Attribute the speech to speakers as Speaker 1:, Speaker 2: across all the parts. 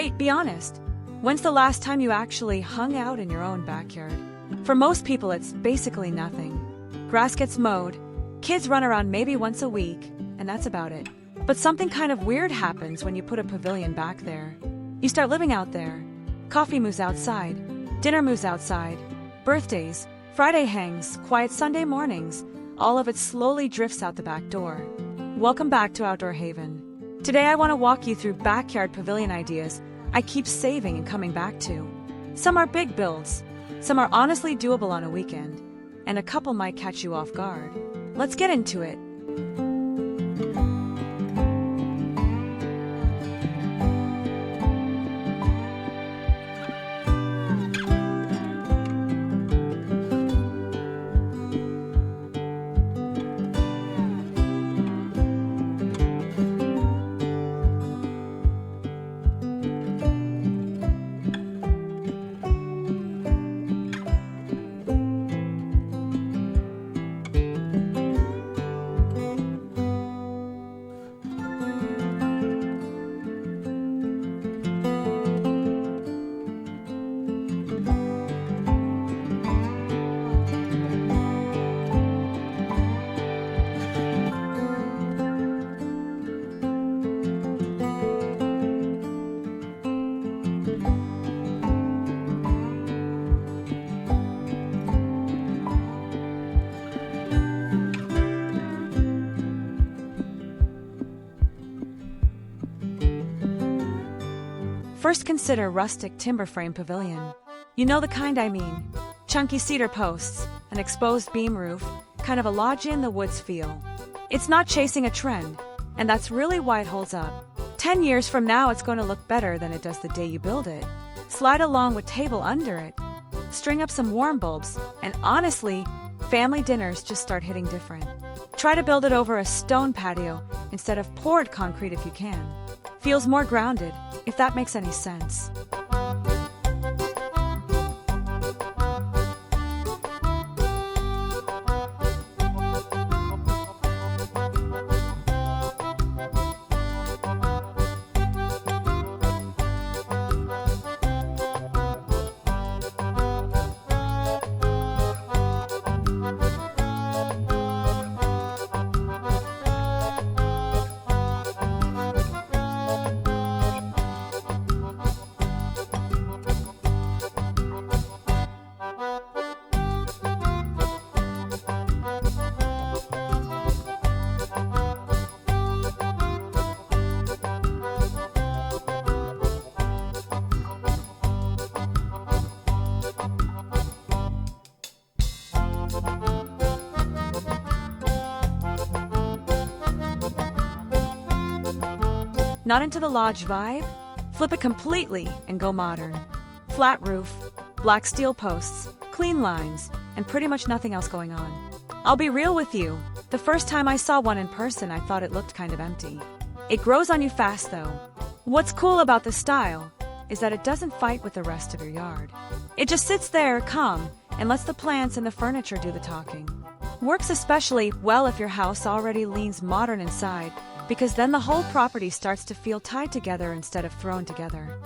Speaker 1: Wait, be honest. When's the last time you actually hung out in your own backyard? For most people, it's basically nothing. Grass gets mowed, kids run around maybe once a week, and that's about it. But something kind of weird happens when you put a pavilion back there. You start living out there. Coffee moves outside, dinner moves outside, birthdays, Friday hangs, quiet Sunday mornings, all of it slowly drifts out the back door. Welcome back to Outdoor Haven. Today I want to walk you through backyard pavilion ideas I keep saving and coming back to. Some are big builds, some are honestly doable on a weekend, and a couple might catch you off guard. Let's get into it. First, consider rustic timber frame pavilion. You know the kind I mean. Chunky cedar posts, an exposed beam roof, kind of a lodge-in-the-woods feel. It's not chasing a trend, and that's really why it holds up. 10 years from now, it's going to look better than it does the day you build it. Slide along with table under it. String up some warm bulbs, and honestly, family dinners just start hitting different. Try to build it over a stone patio instead of poured concrete if you can. Feels more grounded, if that makes any sense. Not into the lodge vibe? Flip it completely and go modern. Flat roof, black steel posts, clean lines, and pretty much nothing else going on. I'll be real with you, the first time I saw one in person I thought it looked kind of empty. It grows on you fast though. What's cool about this style is that it doesn't fight with the rest of your yard. It just sits there calm and lets the plants and the furniture do the talking. Works especially well if your house already leans modern inside, because then the whole property starts to feel tied together instead of thrown together.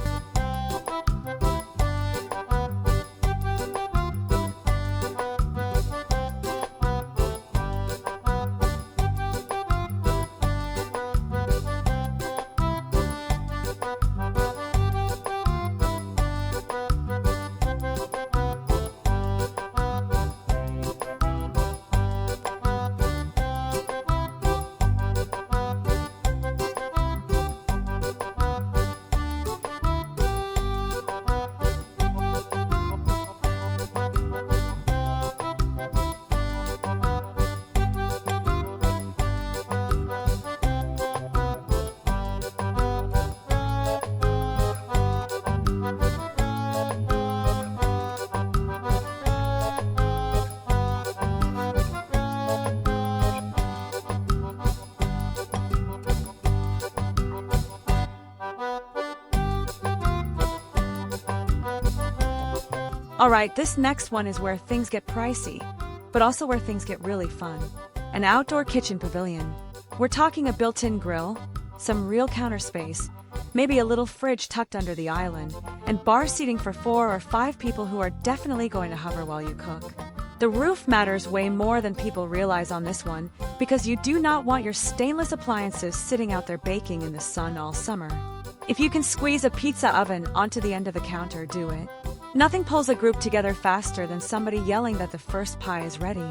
Speaker 1: Alright, this next one is where things get pricey, but also where things get really fun. An outdoor kitchen pavilion. We're talking a built-in grill, some real counter space, maybe a little fridge tucked under the island, and bar seating for 4 or 5 people who are definitely going to hover while you cook. The roof matters way more than people realize on this one, because you do not want your stainless appliances sitting out there baking in the sun all summer. If you can squeeze a pizza oven onto the end of the counter, do it. Nothing pulls a group together faster than somebody yelling that the first pie is ready.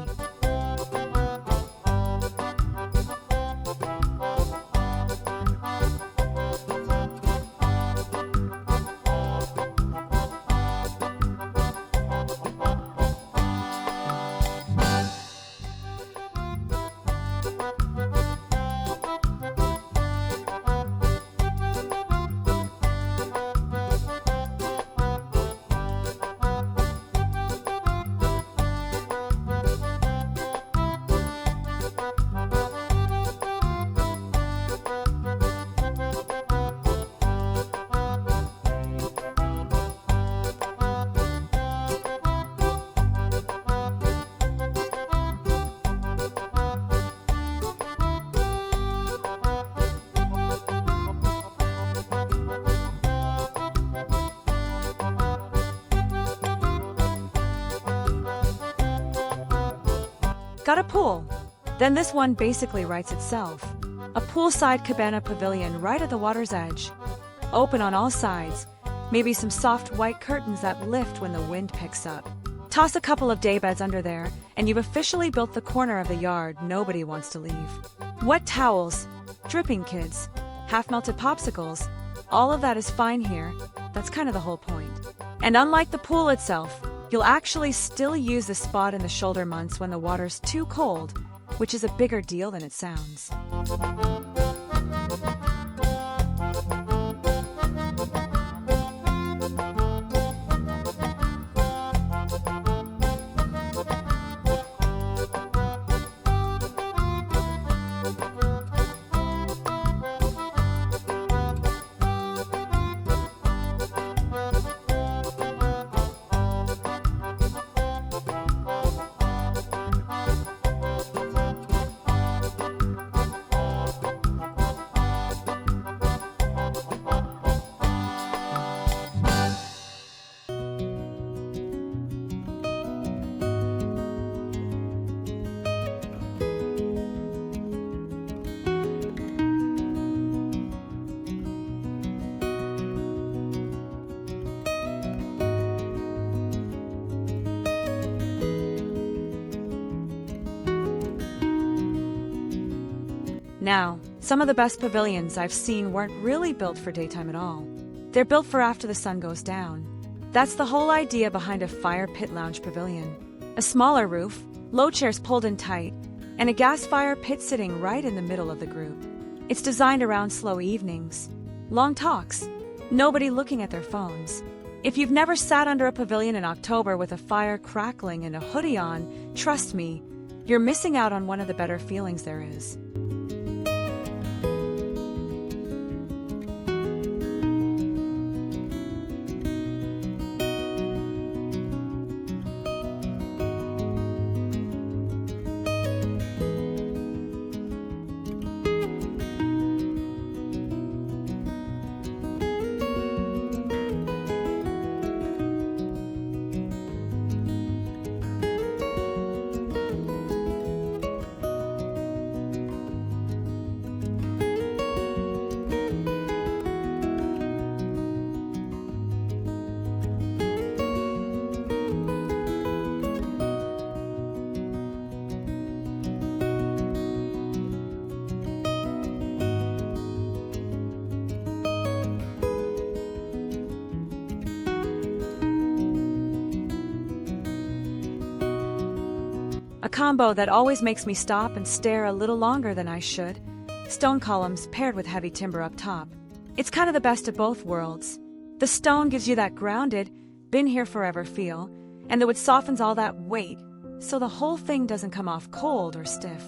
Speaker 1: Got a pool? Then this one basically writes itself. A poolside cabana pavilion right at the water's edge. Open on all sides, maybe some soft white curtains that lift when the wind picks up. Toss a couple of daybeds under there, and you've officially built the corner of the yard nobody wants to leave. Wet towels, dripping kids, half-melted popsicles, all of that is fine here. That's kind of the whole point. And unlike the pool itself, you'll actually still use the spot in the shoulder months when the water's too cold, which is a bigger deal than it sounds. Now, some of the best pavilions I've seen weren't really built for daytime at all. They're built for after the sun goes down. That's the whole idea behind a fire pit lounge pavilion. A smaller roof, low chairs pulled in tight, and a gas fire pit sitting right in the middle of the group. It's designed around slow evenings, long talks, nobody looking at their phones. If you've never sat under a pavilion in October with a fire crackling and a hoodie on, trust me, you're missing out on one of the better feelings there is. A combo that always makes me stop and stare a little longer than I should. Stone columns paired with heavy timber up top. It's kind of the best of both worlds. The stone gives you that grounded, been here forever feel, and the wood softens all that weight, so the whole thing doesn't come off cold or stiff.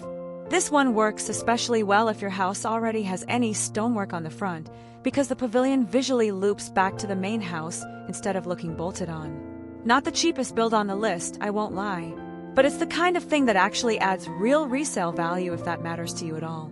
Speaker 1: This one works especially well if your house already has any stonework on the front, because the pavilion visually loops back to the main house instead of looking bolted on. Not the cheapest build on the list, I won't lie. But it's the kind of thing that actually adds real resale value if that matters to you at all.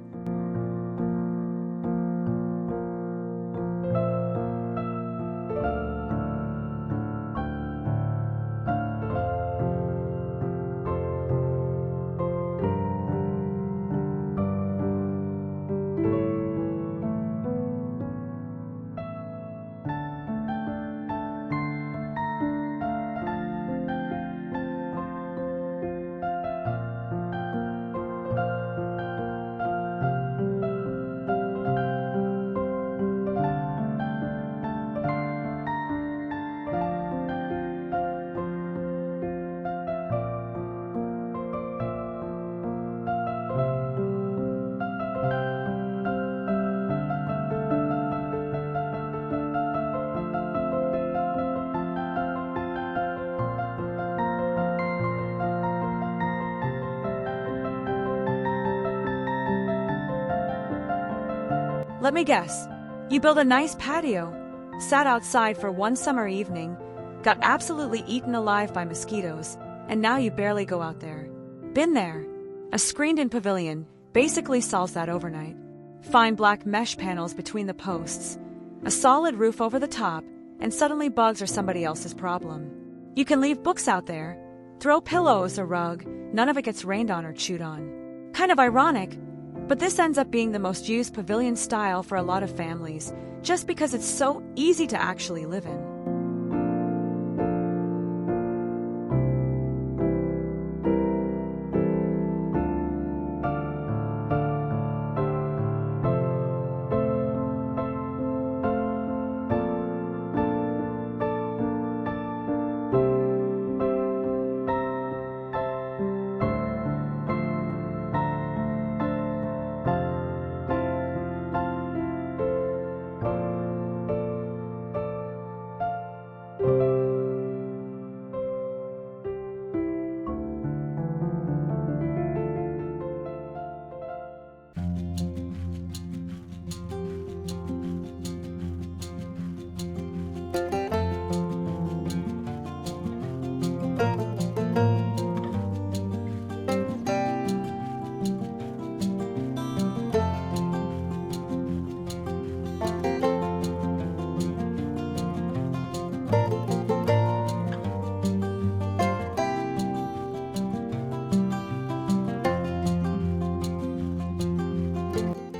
Speaker 1: Let me guess. You built a nice patio, sat outside for one summer evening, got absolutely eaten alive by mosquitoes, and now you barely go out there. Been there. A screened-in pavilion basically solves that overnight. Fine black mesh panels between the posts, a solid roof over the top, and suddenly bugs are somebody else's problem. You can leave books out there, throw pillows, a rug, none of it gets rained on or chewed on. Kind of ironic, but this ends up being the most used pavilion style for a lot of families, just because it's so easy to actually live in.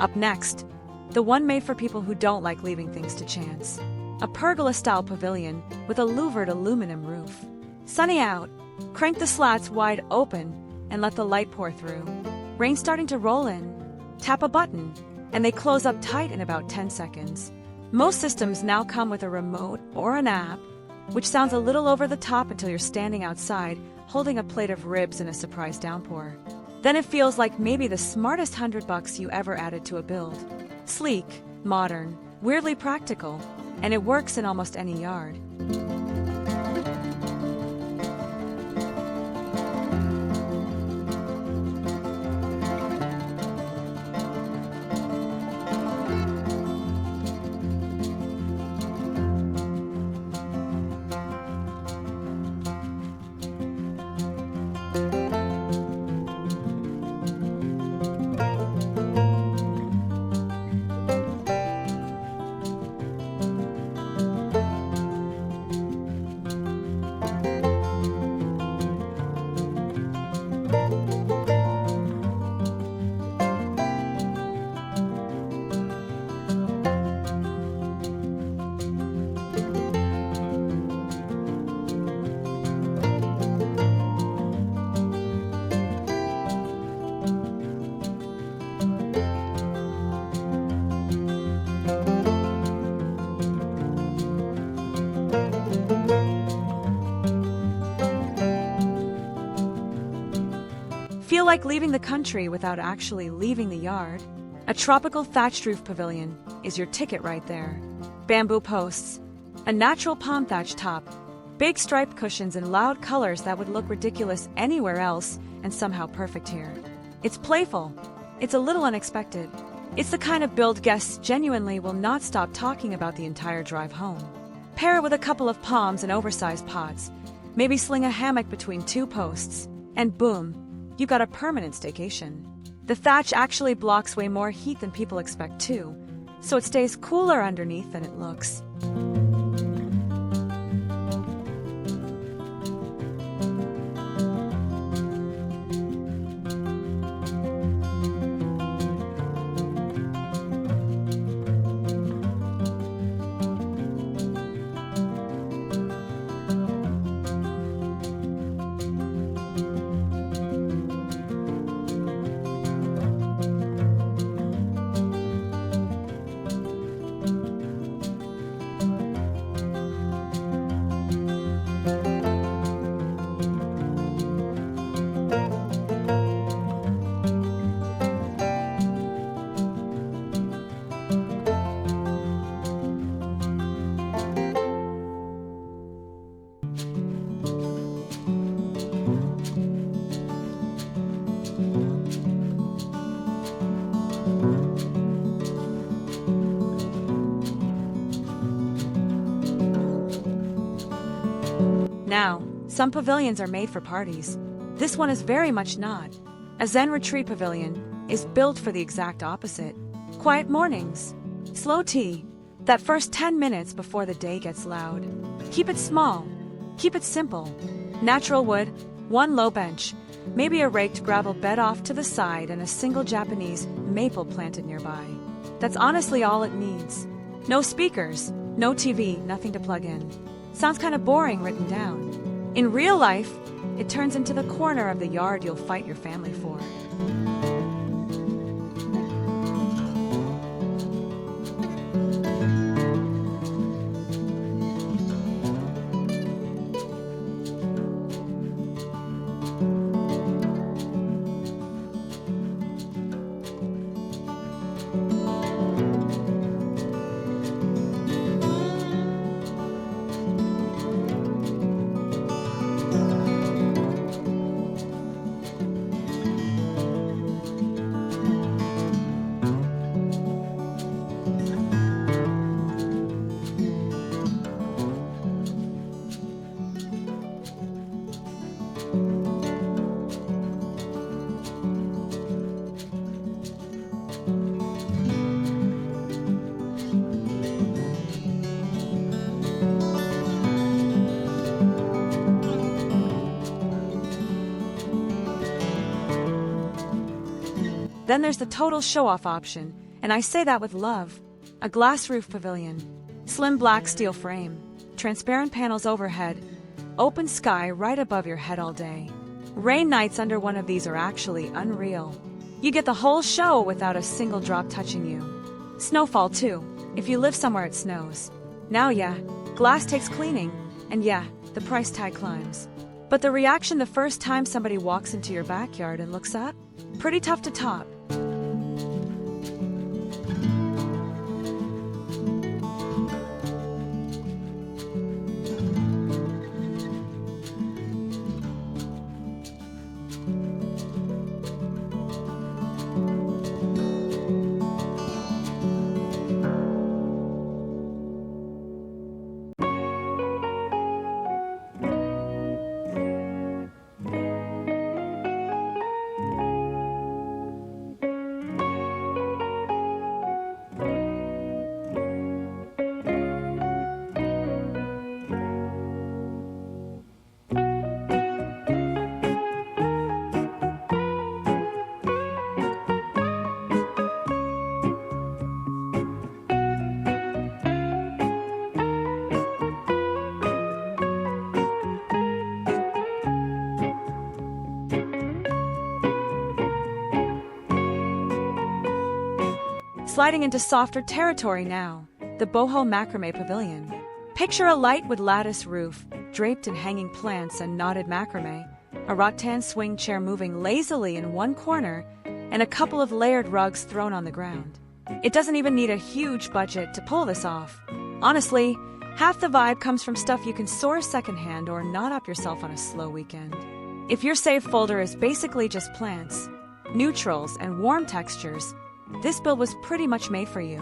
Speaker 1: Up next, the one made for people who don't like leaving things to chance. A pergola-style pavilion with a louvered aluminum roof. Sunny out, crank the slats wide open and let the light pour through. Rain starting to roll in, tap a button, and they close up tight in about 10 seconds. Most systems now come with a remote or an app, which sounds a little over the top until you're standing outside holding a plate of ribs in a surprise downpour. Then it feels like maybe the smartest $100 you ever added to a build. Sleek, modern, weirdly practical, and it works in almost any yard. Feel like leaving the country without actually leaving the yard? A tropical thatched roof pavilion is your ticket right there. Bamboo posts, a natural palm thatch top, big striped cushions and loud colors that would look ridiculous anywhere else and somehow perfect here. It's playful. It's a little unexpected. It's the kind of build guests genuinely will not stop talking about the entire drive home. Pair it with a couple of palms and oversized pots, maybe sling a hammock between two posts, and boom, you got a permanent staycation. The thatch actually blocks way more heat than people expect too, so it stays cooler underneath than it looks. Now, some pavilions are made for parties. This one is very much not. A Zen retreat pavilion is built for the exact opposite. Quiet mornings, slow tea, that first 10 minutes before the day gets loud. Keep it small, keep it simple. Natural wood, one low bench, maybe a raked gravel bed off to the side and a single Japanese maple planted nearby. That's honestly all it needs. No speakers, no TV, nothing to plug in. Sounds kind of boring written down. In real life, it turns into the corner of the yard you'll fight your family for. Then there's the total show-off option, and I say that with love. A glass roof pavilion, slim black steel frame, transparent panels overhead, open sky right above your head all day. Rain nights under one of these are actually unreal. You get the whole show without a single drop touching you. Snowfall too, if you live somewhere it snows. Now yeah, glass takes cleaning, and yeah, the price tag climbs. But the reaction the first time somebody walks into your backyard and looks up? Pretty tough to top. Sliding into softer territory now, the boho macrame pavilion. Picture a light with lattice roof, draped in hanging plants and knotted macrame, a rattan swing chair moving lazily in one corner, and a couple of layered rugs thrown on the ground. It doesn't even need a huge budget to pull this off. Honestly, half the vibe comes from stuff you can source secondhand or knot up yourself on a slow weekend. If your save folder is basically just plants, neutrals, and warm textures, this build was pretty much made for you.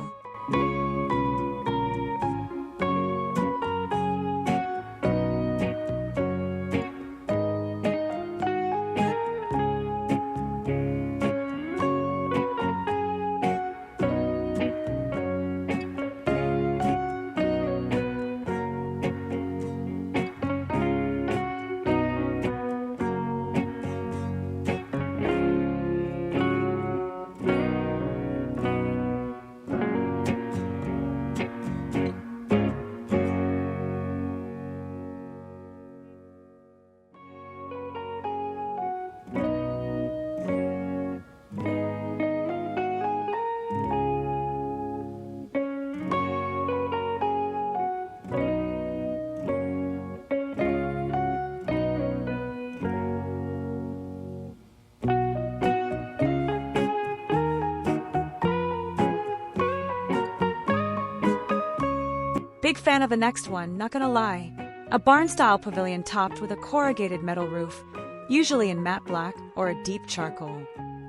Speaker 1: Big fan of the next one, not gonna lie. A barn-style pavilion topped with a corrugated metal roof, usually in matte black or a deep charcoal.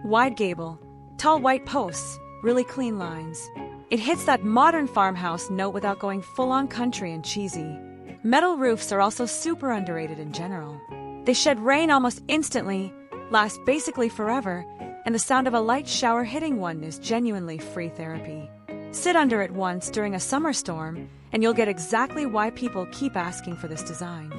Speaker 1: Wide gable, tall white posts, really clean lines. It hits that modern farmhouse note without going full-on country and cheesy. Metal roofs are also super underrated in general. They shed rain almost instantly, last basically forever, and the sound of a light shower hitting one is genuinely free therapy. Sit under it once during a summer storm, and you'll get exactly why people keep asking for this design.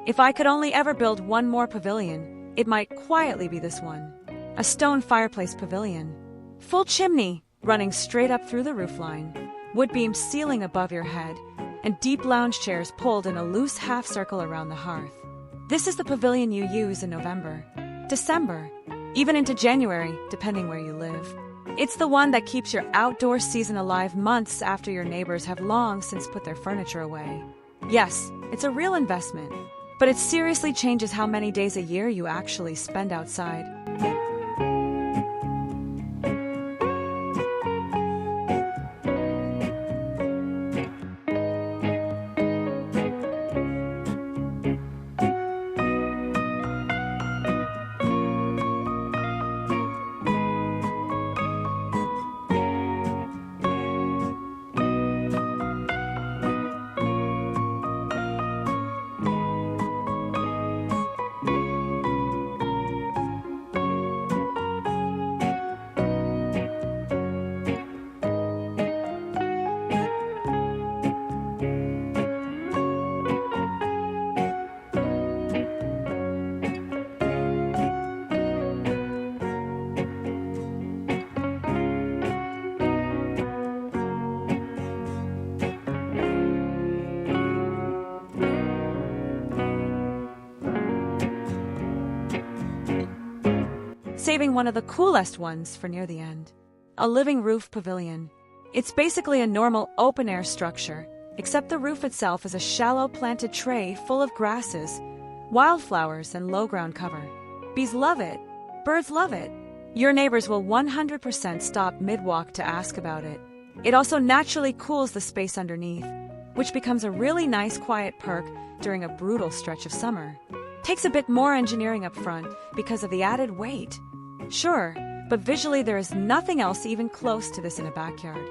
Speaker 1: If I could only ever build one more pavilion, it might quietly be this one. A stone fireplace pavilion. Full chimney, running straight up through the roofline, wood beams ceiling above your head, and deep lounge chairs pulled in a loose half circle around the hearth. This is the pavilion you use in November, December, even into January, depending where you live. It's the one that keeps your outdoor season alive months after your neighbors have long since put their furniture away. Yes, it's a real investment, but it seriously changes how many days a year you actually spend outside. Saving one of the coolest ones for near the end. A living roof pavilion. It's basically a normal open-air structure, except the roof itself is a shallow planted tray full of grasses, wildflowers, and low-ground cover. Bees love it. Birds love it. Your neighbors will 100% stop mid-walk to ask about it. It also naturally cools the space underneath, which becomes a really nice quiet perk during a brutal stretch of summer. Takes a bit more engineering up front because of the added weight. Sure, but visually there is nothing else even close to this in a backyard.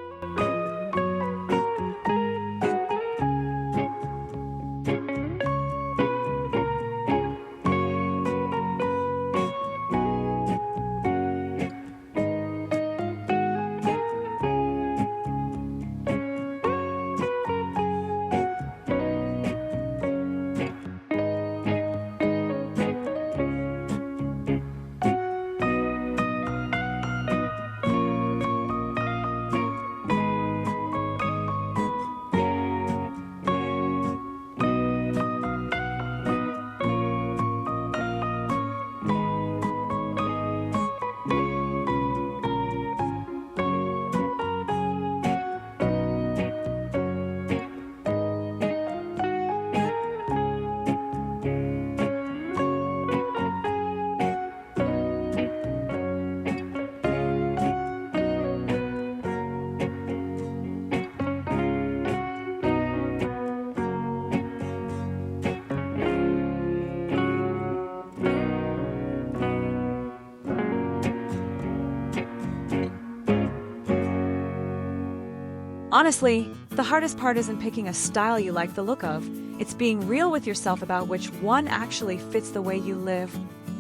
Speaker 1: Honestly, the hardest part isn't picking a style you like the look of. It's being real with yourself about which one actually fits the way you live,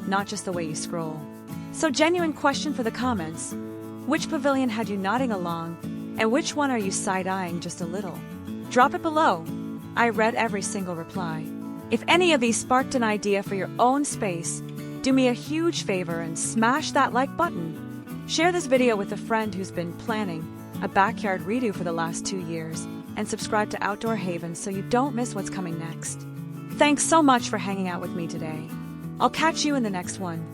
Speaker 1: not just the way you scroll. So, genuine question for the comments. Which pavilion had you nodding along, and which one are you side-eyeing just a little? Drop it below. I read every single reply. If any of these sparked an idea for your own space, do me a huge favor and smash that like button. Share this video with a friend who's been planning a backyard redo for the last 2 years, and subscribe to Outdoor Haven so you don't miss what's coming next. Thanks so much for hanging out with me today. I'll catch you in the next one.